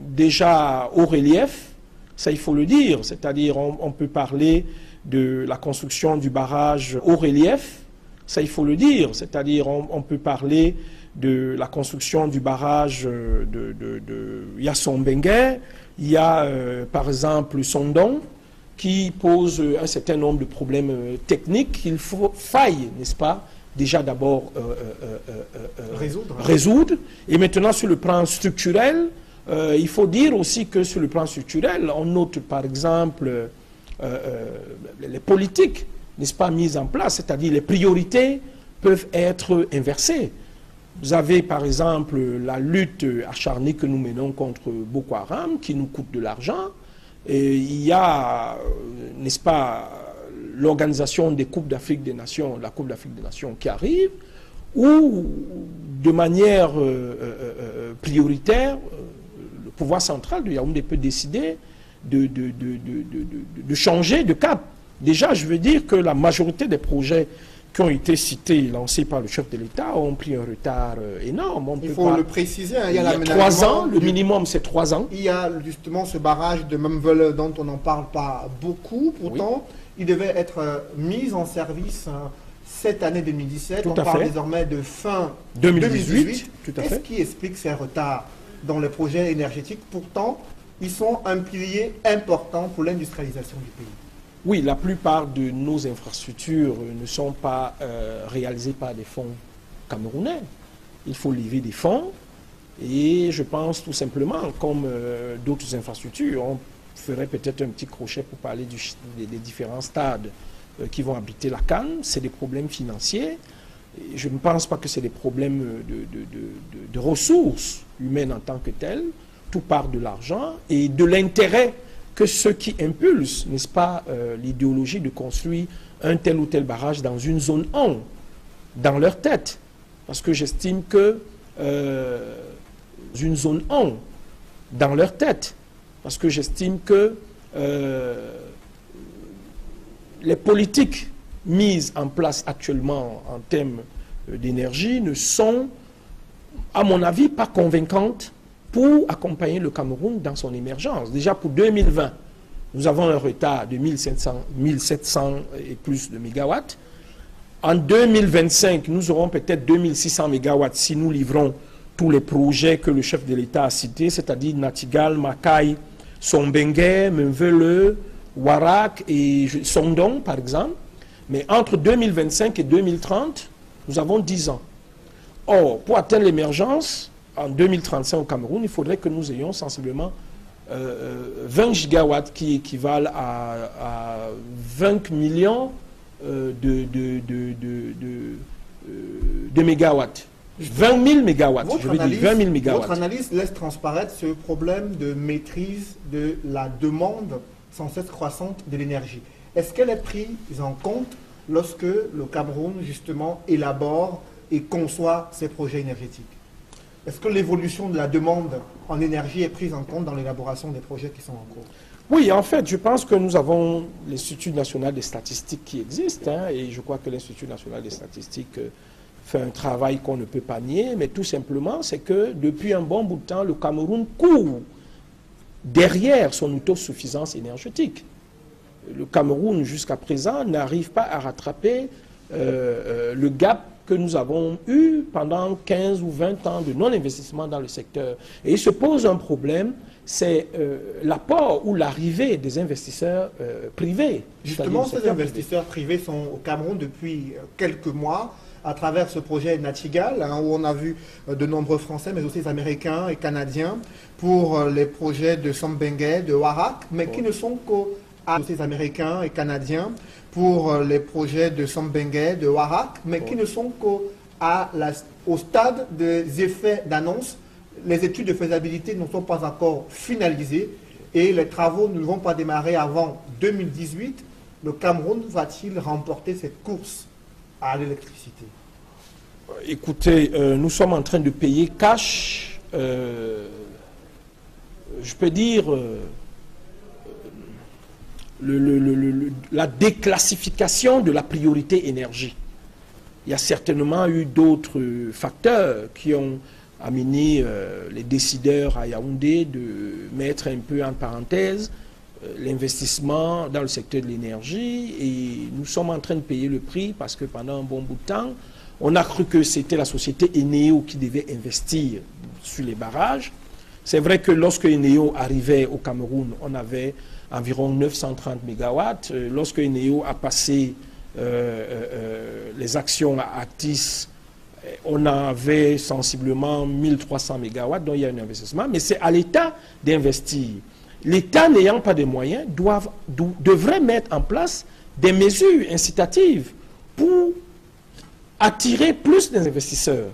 déjà au relief, ça il faut le dire, c'est-à-dire on peut parler de la construction du barrage au relief, ça il faut le dire, c'est-à-dire on peut parler de la construction du barrage de Yassombengue, il y a par exemple Sondon, qui pose un certain nombre de problèmes techniques qu'il faille, n'est-ce pas, déjà d'abord résoudre. Et maintenant, sur le plan structurel, il faut dire aussi que sur le plan structurel, on note par exemple les politiques, n'est-ce pas, mises en place, c'est-à-dire les priorités peuvent être inversées. Vous avez par exemple la lutte acharnée que nous menons contre Boko Haram, qui nous coûte de l'argent. Et il y a, n'est-ce pas, l'organisation des Coupes d'Afrique des Nations, la Coupe d'Afrique des Nations qui arrive, où de manière prioritaire, le pouvoir central de Yaoundé peut décider de changer de cap. Déjà, je veux dire que la majorité des projets qui ont été cités, lancés par le chef de l'État, ont pris un retard énorme. Il faut le préciser, hein, il y a 3 ans, le minimum c'est 3 ans. Il y a justement ce barrage de Memvele dont on n'en parle pas beaucoup, pourtant il devait être mis en service cette année 2017, on parle désormais de fin 2018. Qu'est-ce qui explique ces retards dans les projets énergétiques? Pourtant, ils sont un pilier important pour l'industrialisation du pays. Oui, la plupart de nos infrastructures ne sont pas réalisées par des fonds camerounais. Il faut lever des fonds et je pense tout simplement, comme d'autres infrastructures, on ferait peut-être un petit crochet pour parler des différents stades qui vont habiter la Cannes. C'est des problèmes financiers. Et je ne pense pas que c'est des problèmes de ressources humaines en tant que telles. Tout part de l'argent et de l'intérêt que ceux qui impulsent, n'est-ce pas, l'idéologie de construire un tel ou tel barrage dans une zone 1, dans leur tête. Parce que j'estime que une zone 1, dans leur tête, parce que j'estime que les politiques mises en place actuellement en termes d'énergie ne sont, à mon avis, pas convaincantes pour accompagner le Cameroun dans son émergence. Déjà pour 2020, nous avons un retard de 1700 et plus de mégawatts. En 2025, nous aurons peut-être 2600 mégawatts si nous livrons tous les projets que le chef de l'État a cités, c'est-à-dire Natigal, Makai, Sombengue, Memvele, Warak et Sondong, par exemple. Mais entre 2025 et 2030, nous avons 10 ans. Or, pour atteindre l'émergence, en 2035 au Cameroun, il faudrait que nous ayons sensiblement 20 gigawatts qui équivalent à 20 millions de mégawatts. 20 000 mégawatts, je veux dire 20 000 mégawatts. Votre analyse laisse transparaître ce problème de maîtrise de la demande sans cesse croissante de l'énergie. Est-ce qu'elle est prise en compte lorsque le Cameroun, justement, élabore et conçoit ses projets énergétiques? Est-ce que l'évolution de la demande en énergie est prise en compte dans l'élaboration des projets qui sont en cours? Oui, en fait, je pense que nous avons l'Institut national des statistiques qui existe, hein, et je crois que l'Institut national des statistiques fait un travail qu'on ne peut pas nier, mais tout simplement, c'est que depuis un bon bout de temps, le Cameroun court derrière son autosuffisance énergétique. Le Cameroun, jusqu'à présent, n'arrive pas à rattraper le gap que nous avons eu pendant 15 ou 20 ans de non-investissement dans le secteur. Et il se pose un problème, c'est l'apport ou l'arrivée des investisseurs privés. Justement, ces investisseurs privés sont au Cameroun depuis quelques mois, à travers ce projet Natigal, hein, où on a vu de nombreux Français, mais aussi des Américains et Canadiens, pour les projets de Sombengue, de Warak, mais qui ne sont qu'aux Américains et Canadiens, pour les projets de Sombengue, de Warak, mais qui ne sont qu'au stade des effets d'annonce. Les études de faisabilité ne sont pas encore finalisées et les travaux ne vont pas démarrer avant 2018. Le Cameroun va-t-il remporter cette course à l'électricité? Écoutez, nous sommes en train de payer cash, je peux dire, la déclassification de la priorité énergie. Il y a certainement eu d'autres facteurs qui ont amené les décideurs à Yaoundé de mettre un peu en parenthèse l'investissement dans le secteur de l'énergie, et nous sommes en train de payer le prix parce que pendant un bon bout de temps, on a cru que c'était la société Eneo qui devait investir sur les barrages. C'est vrai que lorsque Eneo arrivait au Cameroun, on avait environ 930 MW. Lorsque Eneo a passé les actions à Actis, on avait sensiblement 1300 MW, donc il y a un investissement, mais c'est à l'État d'investir. L'État n'ayant pas de moyens devrait mettre en place des mesures incitatives pour attirer plus d'investisseurs.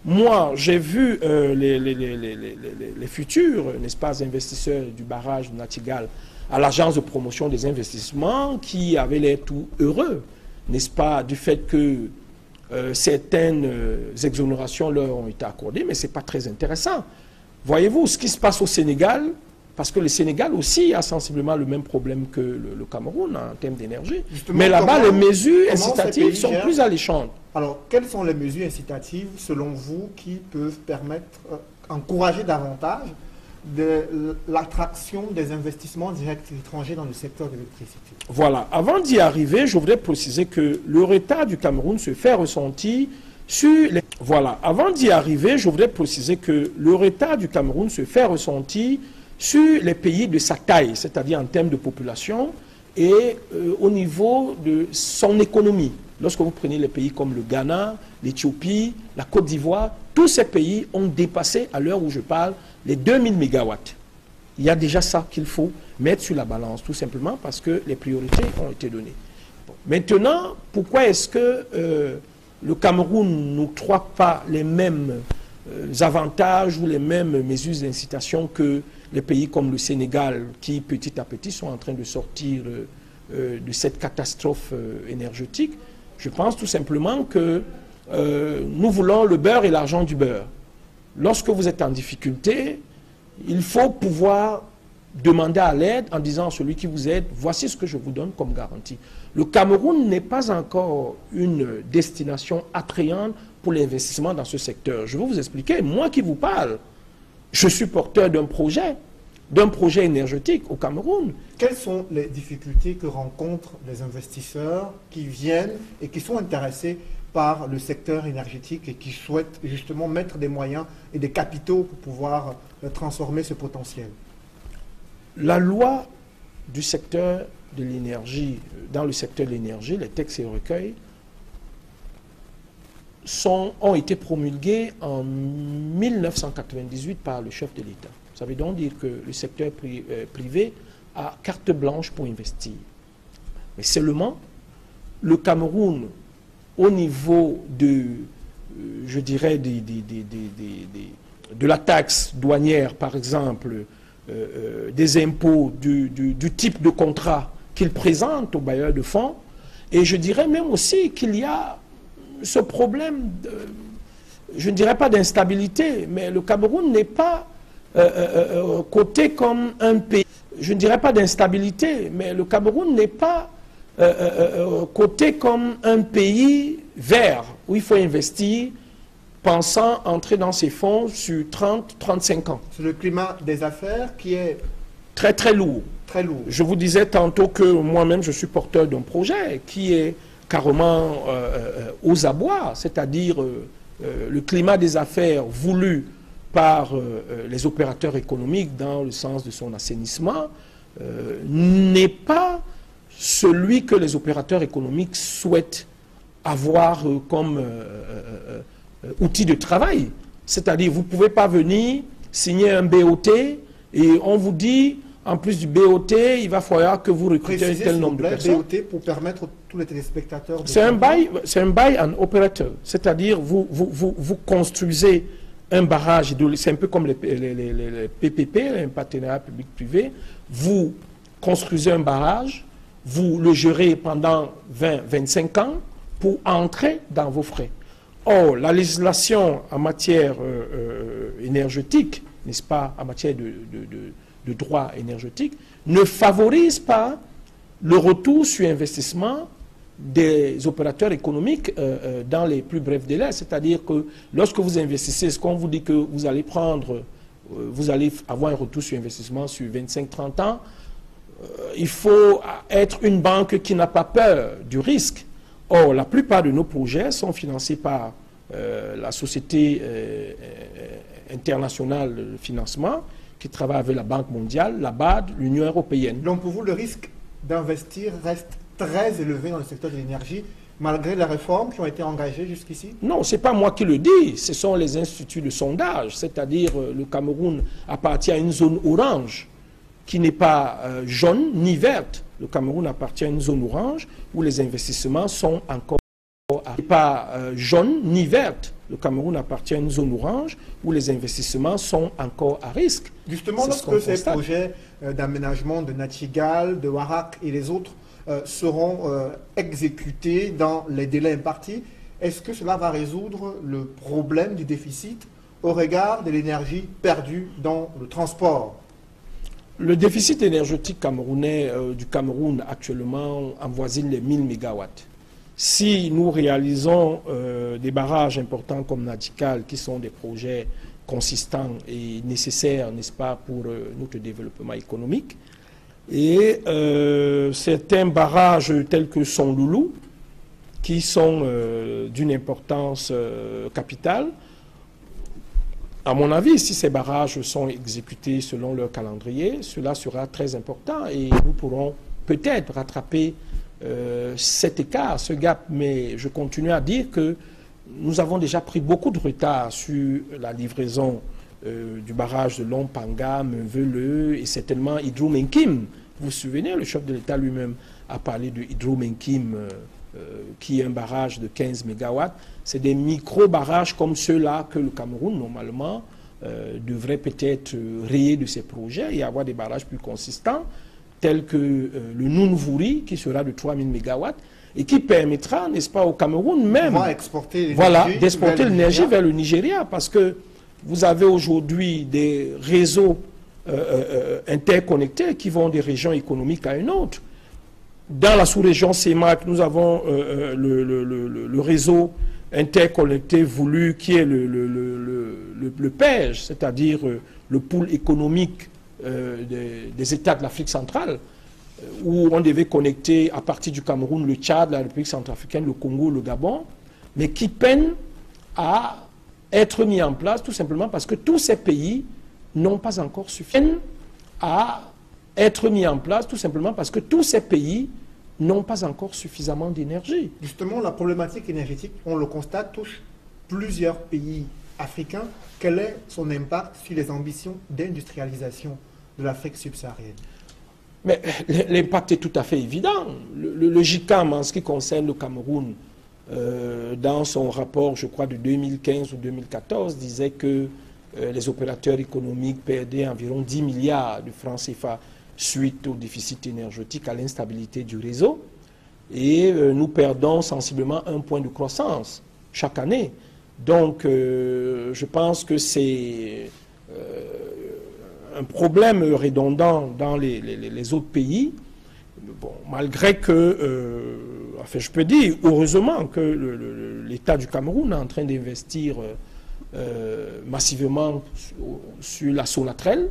Moi, j'ai vu les futurs, n'est-ce pas, investisseurs du barrage de Natigal à l'agence de promotion des investissements qui avaient l'air tout heureux, n'est-ce pas, du fait que certaines exonérations leur ont été accordées, mais ce n'est pas très intéressant. Voyez-vous ce qui se passe au Sénégal, parce que le Sénégal aussi a sensiblement le même problème que le Cameroun en termes d'énergie. Mais là-bas, les mesures incitatives sont plus alléchantes. Alors, quelles sont les mesures incitatives, selon vous, qui peuvent permettre, encourager davantage l'attraction des investissements directs étrangers dans le secteur de l'électricité? Voilà. Avant d'y arriver, je voudrais préciser que le retard du Cameroun se fait ressentir sur les... Voilà. Avant d'y arriver, je voudrais préciser que le retard du Cameroun se fait ressentir sur les pays de sa taille, c'est-à-dire en termes de population et au niveau de son économie. Lorsque vous prenez les pays comme le Ghana, l'Éthiopie, la Côte d'Ivoire, tous ces pays ont dépassé, à l'heure où je parle, les 2000 MW. Il y a déjà ça qu'il faut mettre sur la balance, tout simplement parce que les priorités ont été données. Bon. Maintenant, pourquoi est-ce que le Cameroun n'octroie pas les mêmes avantages ou les mêmes mesures d'incitation que les pays comme le Sénégal, qui petit à petit sont en train de sortir de cette catastrophe énergétique? Je pense tout simplement que nous voulons le beurre et l'argent du beurre. Lorsque vous êtes en difficulté, il faut pouvoir demander à l'aide en disant à celui qui vous aide, voici ce que je vous donne comme garantie. Le Cameroun n'est pas encore une destination attrayante pour l'investissement dans ce secteur. Je vais vous expliquer, moi qui vous parle, je suis porteur d'un projet énergétique au Cameroun. Quelles sont les difficultés que rencontrent les investisseurs qui viennent et qui sont intéressés par le secteur énergétique et qui souhaitent justement mettre des moyens et des capitaux pour pouvoir transformer ce potentiel? La loi du secteur de l'énergie, dans le secteur de l'énergie, les textes et recueils ont été promulgués en 1998 par le chef de l'État. Ça veut donc dire que le secteur privé a carte blanche pour investir. Mais seulement, le Cameroun, au niveau de, je dirais, de la taxe douanière, par exemple, des impôts, du type de contrat qu'il présente aux bailleurs de fonds, et je dirais même aussi qu'il y a ce problème, je ne dirais pas d'instabilité, mais le Cameroun n'est pas coté comme un pays. Je ne dirais pas d'instabilité, mais le Cameroun n'est pas coté comme un pays vert, où il faut investir, pensant entrer dans ces fonds sur 30-35 ans. C'est le climat des affaires qui est... Très lourd. Très lourd. Je vous disais tantôt que moi-même, je suis porteur d'un projet qui est carrément aux abois, c'est-à-dire le climat des affaires voulu par les opérateurs économiques dans le sens de son assainissement n'est pas celui que les opérateurs économiques souhaitent avoir comme outil de travail. C'est-à-dire, vous ne pouvez pas venir signer un BOT et on vous dit, en plus du BOT, il va falloir que vous recrutez un tel nombre de personnes. BOT pour permettre à tous les téléspectateurs... C'est un buy and operator. C'est-à-dire, vous construisez un barrage, c'est un peu comme les PPP, un partenariat public-privé. Vous construisez un barrage, vous le gérez pendant 20-25 ans pour entrer dans vos frais. Or, la législation en matière énergétique, n'est-ce pas, en matière de droit énergétique, ne favorise pas le retour sur investissement des opérateurs économiques dans les plus brefs délais. C'est-à-dire que lorsque vous investissez, ce qu'on vous dit que vous allez prendre, vous allez avoir un retour sur investissement sur 25-30 ans, il faut être une banque qui n'a pas peur du risque. Or, la plupart de nos projets sont financés par la Société internationale de financement, qui travaille avec la Banque mondiale, la BAD, l'Union européenne. Donc pour vous, le risque d'investir reste très élevé dans le secteur de l'énergie, malgré les réformes qui ont été engagées jusqu'ici? Non, ce n'est pas moi qui le dis, ce sont les instituts de sondage, c'est-à-dire le Cameroun appartient à une zone orange qui n'est pas jaune ni verte. Le Cameroun appartient à une zone orange où les investissements sont encore pas jaune ni verte. Le Cameroun appartient à une zone orange où les investissements sont encore à risque. Justement, lorsque ces projets d'aménagement de Natchigal, de Warak et les autres seront exécutés dans les délais impartis, est-ce que cela va résoudre le problème du déficit au regard de l'énergie perdue dans le transport? Le déficit énergétique camerounais du Cameroun actuellement avoisine les 1000 MW. Si nous réalisons des barrages importants comme Natchigal, qui sont des projets consistants et nécessaires, n'est-ce pas, pour notre développement économique, et certains barrages tels que Son Loulou, qui sont d'une importance capitale, à mon avis, si ces barrages sont exécutés selon leur calendrier, cela sera très important et nous pourrons peut-être rattraper cet écart, ce gap. Mais je continue à dire que nous avons déjà pris beaucoup de retard sur la livraison du barrage de Lompanga, Meveleu et certainement Hydro-Menkim. Vous vous souvenez, le chef de l'État lui-même a parlé de Hydro-Menkim, qui est un barrage de 15 MW. C'est des micro-barrages comme ceux-là que le Cameroun, normalement, devrait peut-être rayer de ses projets et avoir des barrages plus consistants, tels que le Nounvouri, qui sera de 3000 MW, et qui permettra, n'est-ce pas, au Cameroun même d'exporter l'énergie vers le Nigeria, parce que vous avez aujourd'hui des réseaux interconnectés qui vont des régions économiques à une autre. Dans la sous-région CEMAC, nous avons le réseau interconnecté voulu qui est le PEJ, c'est-à-dire le pool économique des États de l'Afrique centrale, où on devait connecter à partir du Cameroun le Tchad, la République centrafricaine, le Congo, le Gabon, mais qui peine à être mis en place tout simplement parce que tous ces pays n'ont pas encore suffi à être mis en place tout simplement parce que tous ces pays n'ont pas encore suffisamment d'énergie. Justement, la problématique énergétique, on le constate, touche plusieurs pays africains. Quel est son impact sur les ambitions d'industrialisation de l'Afrique subsaharienne? Mais l'impact est tout à fait évident. Le GICAM, en ce qui concerne le Cameroun, dans son rapport, je crois, de 2015 ou 2014, disait que les opérateurs économiques perdaient environ 10 milliards de francs CFA suite au déficit énergétique, à l'instabilité du réseau. Et nous perdons sensiblement 1 point de croissance chaque année. Donc, je pense que c'est un problème redondant dans les autres pays. Bon, malgré que, enfin, je peux dire, heureusement que l'État du Cameroun est en train d'investir massivement sur la Sonatrel,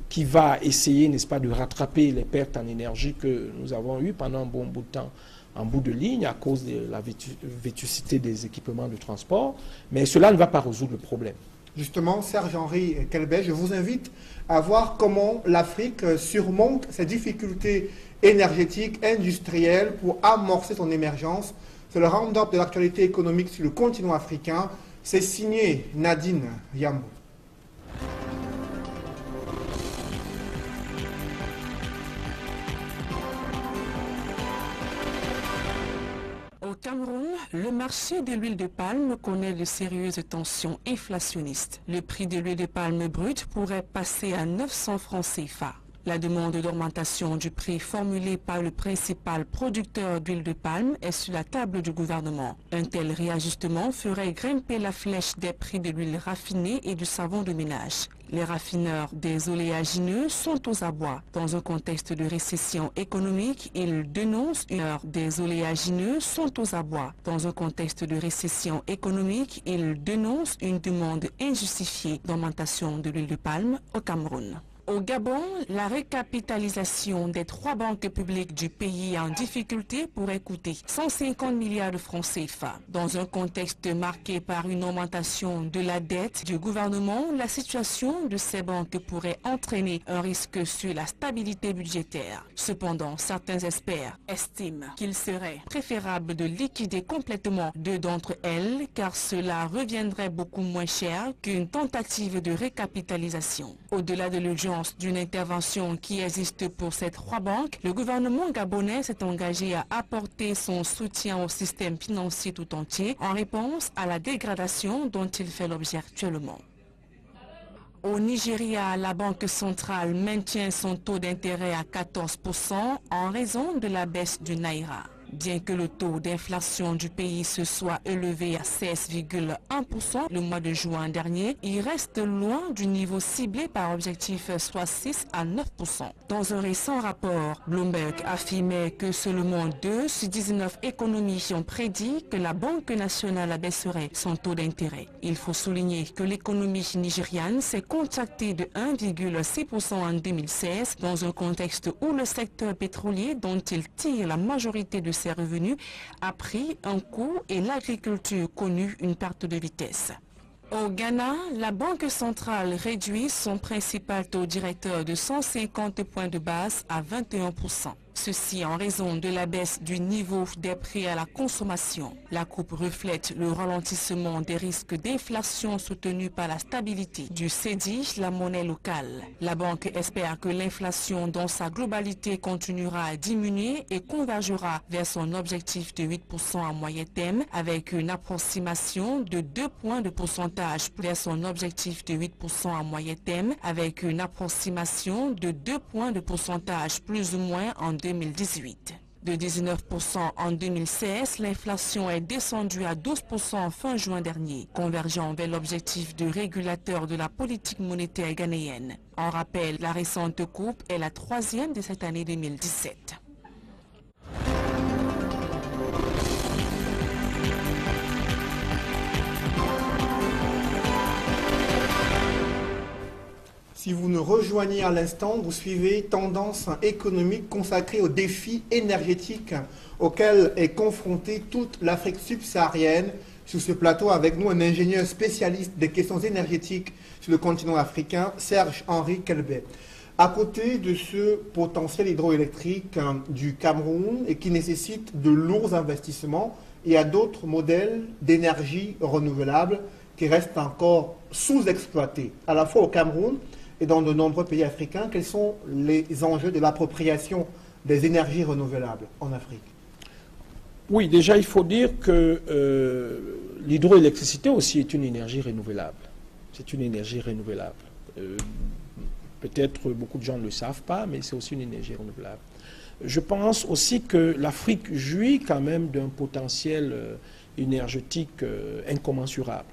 qui va essayer, n'est-ce pas, de rattraper les pertes en énergie que nous avons eues pendant un bon bout de temps en bout de ligne à cause de la vétusté des équipements de transport. Mais cela ne va pas résoudre le problème. Justement, Serge-Henri Kelbet, je vous invite à voir comment l'Afrique surmonte ses difficultés énergétiques, industrielles pour amorcer son émergence. C'est le round-up de l'actualité économique sur le continent africain. C'est signé Nadine Yambo. Au Cameroun, le marché de l'huile de palme connaît de sérieuses tensions inflationnistes. Le prix de l'huile de palme brute pourrait passer à 900 francs CFA. La demande d'augmentation du prix formulée par le principal producteur d'huile de palme est sur la table du gouvernement. Un tel réajustement ferait grimper la flèche des prix de l'huile raffinée et du savon de ménage. Les raffineurs des oléagineux sont aux abois. Dans un contexte de récession économique, ils dénoncent une heure des oléagineux sont aux abois. Dans un contexte de récession économique, ils dénoncent une demande injustifiée d'augmentation de l'huile de palme au Cameroun. Au Gabon, la recapitalisation des 3 banques publiques du pays en difficulté pourrait coûter 150 milliards de francs CFA. Dans un contexte marqué par une augmentation de la dette du gouvernement, la situation de ces banques pourrait entraîner un risque sur la stabilité budgétaire. Cependant, certains experts estiment qu'il serait préférable de liquider complètement 2 d'entre elles car cela reviendrait beaucoup moins cher qu'une tentative de recapitalisation. Au-delà de l'urgence d'une intervention qui existe pour ces 3 banques, le gouvernement gabonais s'est engagé à apporter son soutien au système financier tout entier en réponse à la dégradation dont il fait l'objet actuellement. Au Nigeria, la Banque centrale maintient son taux d'intérêt à 14% en raison de la baisse du Naira. Bien que le taux d'inflation du pays se soit élevé à 16,1% le mois de juin dernier, il reste loin du niveau ciblé par objectif, soit 6 à 9%. Dans un récent rapport, Bloomberg affirmait que seulement 2 sur 19 économies ont prédit que la Banque nationale abaisserait son taux d'intérêt. Il faut souligner que l'économie nigériane s'est contractée de 1,6% en 2016 dans un contexte où le secteur pétrolier dont il tire la majorité de ses revenus a pris un coup et l'agriculture connu une perte de vitesse. Au Ghana, la Banque centrale réduit son principal taux directeur de 150 points de base à 21%. Ceci en raison de la baisse du niveau des prix à la consommation. La coupe reflète le ralentissement des risques d'inflation soutenus par la stabilité du CEDI, la monnaie locale. La banque espère que l'inflation dans sa globalité continuera à diminuer et convergera vers son objectif de 8% en moyen terme avec une approximation de 2 points de pourcentage vers son objectif de 8% en moyen terme avec une approximation de 2 points de pourcentage plus ou moins en 2018. De 19% en 2016, l'inflation est descendue à 12% en fin juin dernier, convergeant vers l'objectif de régulateur de la politique monétaire ghanéenne. En rappel, la récente coupe est la 3e de cette année 2017. Si vous nous rejoignez à l'instant, vous suivez Tendance économique consacrée aux défis énergétiques auxquels est confrontée toute l'Afrique subsaharienne. Sur ce plateau, avec nous, un ingénieur spécialiste des questions énergétiques sur le continent africain, Serge-Henri Kelbet. À côté de ce potentiel hydroélectrique du Cameroun et qui nécessite de lourds investissements, il y a d'autres modèles d'énergie renouvelable qui restent encore sous-exploités, à la fois au Cameroun et dans de nombreux pays africains. Quels sont les enjeux de l'appropriation des énergies renouvelables en Afrique? Oui, déjà, il faut dire que l'hydroélectricité aussi est une énergie renouvelable. C'est une énergie renouvelable. Peut-être beaucoup de gens ne le savent pas, mais c'est aussi une énergie renouvelable. Je pense aussi que l'Afrique jouit quand même d'un potentiel énergétique incommensurable.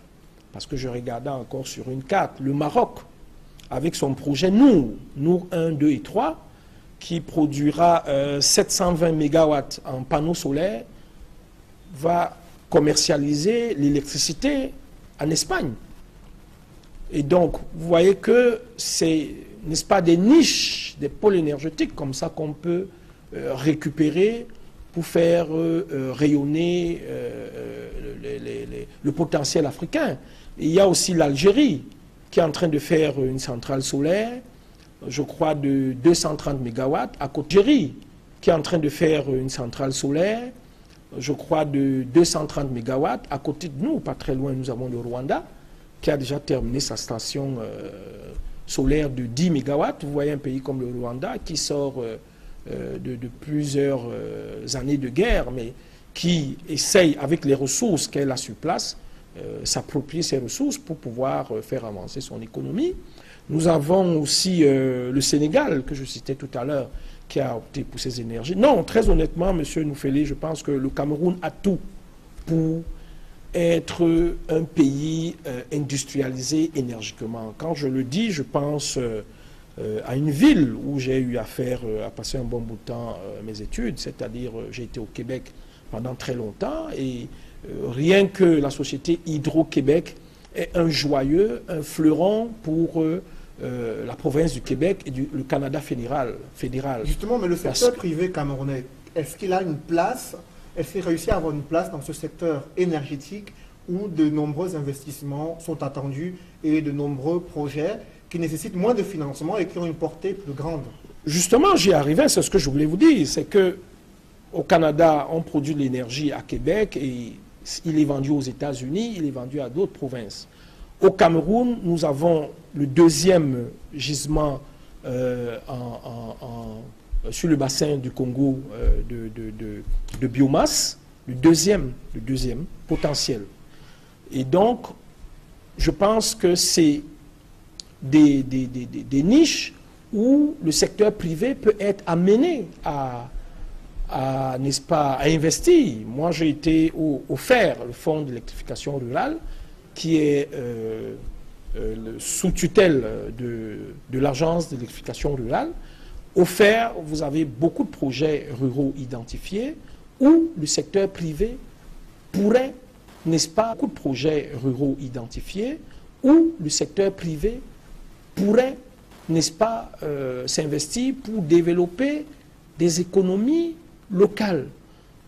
Parce que je regardais encore sur une carte, le Maroc, avec son projet Nour 1, 2 et 3, qui produira 720 MW en panneaux solaires, va commercialiser l'électricité en Espagne. Et donc, vous voyez que c'est, n'est-ce pas, des niches, des pôles énergétiques comme ça qu'on peut récupérer pour faire rayonner le potentiel africain. Et il y a aussi l'Algérie qui est en train de faire une centrale solaire, je crois de 230 MW, à côté d'Algérie qui est en train de faire une centrale solaire, je crois de 230 MW, à côté de nous, pas très loin, nous avons le Rwanda, qui a déjà terminé sa station solaire de 10 MW. Vous voyez un pays comme le Rwanda qui sort de plusieurs années de guerre, mais qui essaye, avec les ressources qu'elle a sur place, s'approprier ces ressources pour pouvoir faire avancer son économie. Nous avons aussi le Sénégal, que je citais tout à l'heure, qui a opté pour ces énergies. Non, très honnêtement, monsieur Noufeli, je pense que le Cameroun a tout pour être un pays industrialisé énergiquement. Quand je le dis, je pense à une ville où j'ai eu affaire à passer un bon bout de temps mes études, c'est-à-dire j'ai été au Québec pendant très longtemps et rien que la société Hydro-Québec est un joyeux, un fleuron pour la province du Québec et le Canada fédéral. Justement, mais le secteur privé camerounais, est-ce qu'il a une place, est-ce qu'il réussit à avoir une place dans ce secteur énergétique où de nombreux investissements sont attendus et de nombreux projets qui nécessitent moins de financement et qui ont une portée plus grande? Justement, j'y arrivais, c'est ce que je voulais vous dire, c'est que au Canada, on produit de l'énergie à Québec et il est vendu aux États-Unis, il est vendu à d'autres provinces. Au Cameroun, nous avons le deuxième gisement sur le bassin du Congo de biomasse, le deuxième potentiel. Et donc, je pense que c'est des niches où le secteur privé peut être amené n'est-ce pas, à investir. Moi, j'ai été au FER, le Fonds d'électrification rurale, qui est sous tutelle de l'Agence d'électrification rurale. Au FER, vous avez beaucoup de projets ruraux identifiés où le secteur privé pourrait, n'est-ce pas, beaucoup de projets ruraux identifiés où le secteur privé pourrait, n'est-ce pas, s'investir pour développer des économies locales.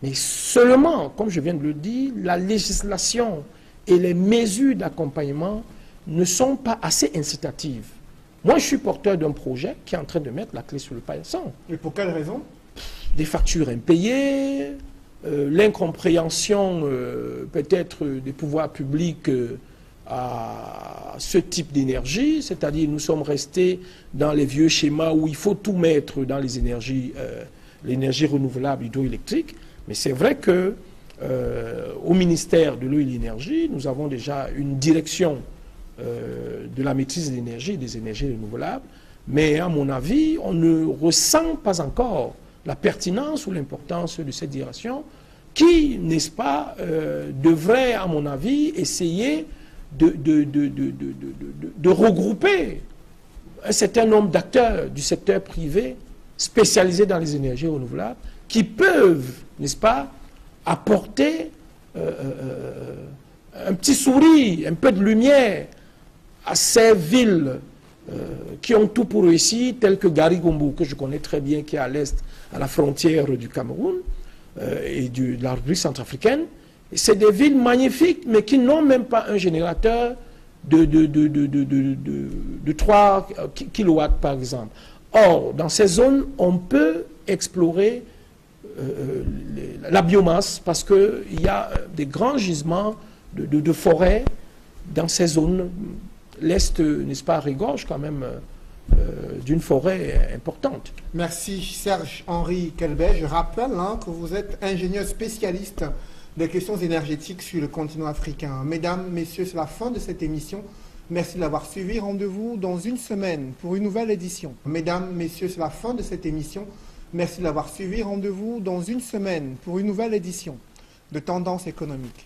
Mais seulement, comme je viens de le dire, la législation et les mesures d'accompagnement ne sont pas assez incitatives. Moi, je suis porteur d'un projet qui est en train de mettre la clé sur le paillasson. Et pour quelle raison? Des factures impayées, l'incompréhension peut-être des pouvoirs publics à ce type d'énergie, c'est-à-dire nous sommes restés dans les vieux schémas où il faut tout mettre dans les énergies, l'énergie renouvelable hydroélectrique. Mais c'est vrai que au ministère de l'eau et de l'énergie, nous avons déjà une direction de la maîtrise de l'énergie et des énergies renouvelables, mais à mon avis, on ne ressent pas encore la pertinence ou l'importance de cette direction qui, n'est-ce pas, devrait, à mon avis, essayer de regrouper un certain nombre d'acteurs du secteur privé spécialisés dans les énergies renouvelables qui peuvent, n'est-ce pas, apporter un petit sourire, un peu de lumière à ces villes qui ont tout pour réussir, telles que Garigombo, que je connais très bien, qui est à l'est, à la frontière du Cameroun et de la République centrafricaine. C'est des villes magnifiques, mais qui n'ont même pas un générateur de 3 kW, par exemple. Or, dans ces zones, on peut explorer la biomasse parce qu'il y a des grands gisements de forêts dans ces zones. L'Est, n'est-ce pas, regorge quand même d'une forêt importante. Merci Serge-Henri Kelbet. Je rappelle que vous êtes ingénieur spécialiste des questions énergétiques sur le continent africain. Mesdames, messieurs, c'est la fin de cette émission. Merci de l'avoir suivi. Rendez-vous dans une semaine pour une nouvelle édition. Mesdames, messieurs, c'est la fin de cette émission. Merci de l'avoir suivi. Rendez-vous dans une semaine pour une nouvelle édition de Tendance économique.